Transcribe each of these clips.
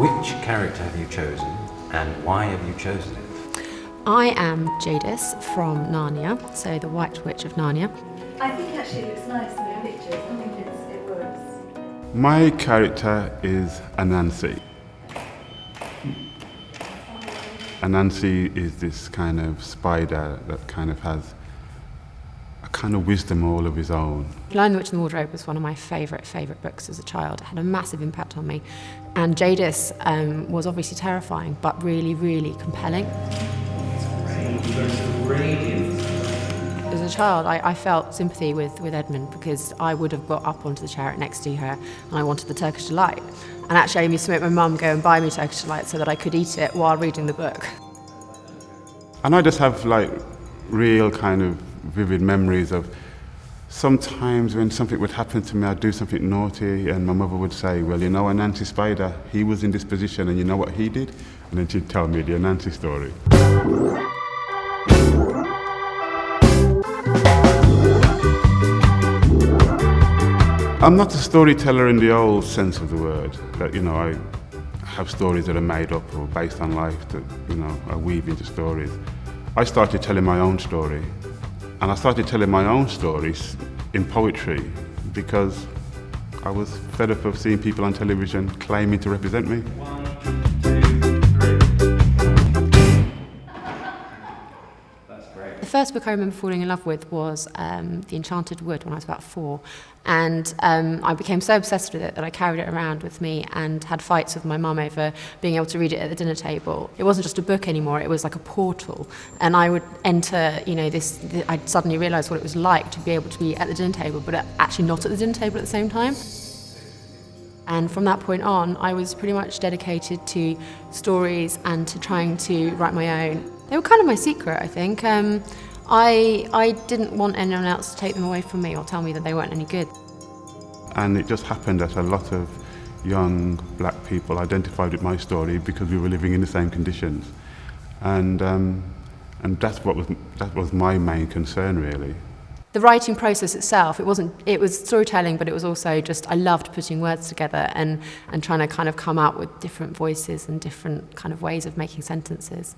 Which character have you chosen and why have you chosen it? I am Jadis from Narnia, so the White Witch of Narnia. I think actually it looks nice in the pictures. I think it works. My character is Anansi. Anansi is this kind of spider that kind of has a kind of wisdom all of his own. Lion the Witch in the Wardrobe was one of my favourite books as a child. It had a massive impact on me. And Jadis was obviously terrifying, but really, really compelling. As a child, I felt sympathy with Edmund because I would have got up onto the chariot next to her and I wanted the Turkish Delight. And actually I used to make my mum go and buy me Turkish Delight so that I could eat it while reading the book. And I just have like real kind of vivid memories of sometimes when something would happen to me, I'd do something naughty and my mother would say, well, you know, Anansi Spider, he was in this position and you know what he did? And then she'd tell me the Anansi story. I'm not a storyteller in the old sense of the word, that, you know, I have stories that are made up or based on life that, you know, I weave into stories. I started telling my own story, and I started telling my own stories in poetry because I was fed up of seeing people on television claiming to represent me. The first book I remember falling in love with was The Enchanted Wood when I was about 4. And I became so obsessed with it that I carried it around with me and had fights with my mum over being able to read it at the dinner table. It wasn't just a book anymore, it was like a portal. And I would enter, you know, I'd suddenly realised what it was like to be able to be at the dinner table, but actually not at the dinner table at the same time. And from that point on, I was pretty much dedicated to stories and to trying to write my own. They were kind of my secret, I think. I didn't want anyone else to take them away from me or tell me that they weren't any good. And it just happened that a lot of young black people identified with my story because we were living in the same conditions. And that was my main concern, really. The writing process itself, it was storytelling, but it was also just, I loved putting words together and trying to kind of come out with different voices and different kind of ways of making sentences.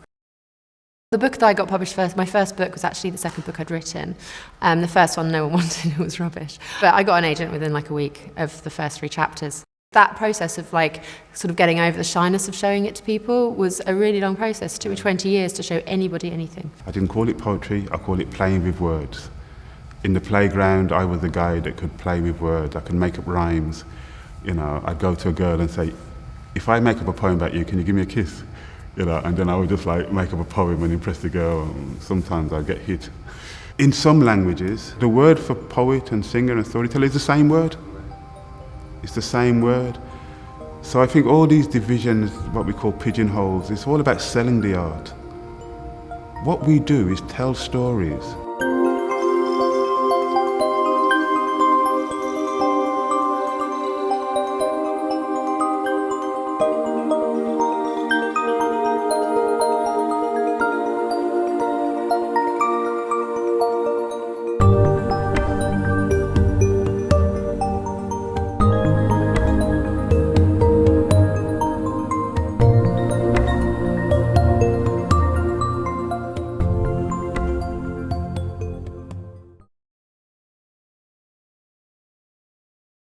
The book that I got published first, my first book was actually the second book I'd written. The first one no one wanted, it was rubbish. But I got an agent within like a week of the first 3 chapters. That process of like sort of getting over the shyness of showing it to people was a really long process. It took me 20 years to show anybody anything. I didn't call it poetry, I call it playing with words. In the playground, I was the guy that could play with words. I could make up rhymes. You know, I'd go to a girl and say, if I make up a poem about you, can you give me a kiss? You know, and then I would just like make up a poem and impress the girl. Sometimes I'd get hit. In some languages, the word for poet and singer and storyteller is the same word. It's the same word. So I think all these divisions, what we call pigeonholes, it's all about selling the art. What we do is tell stories.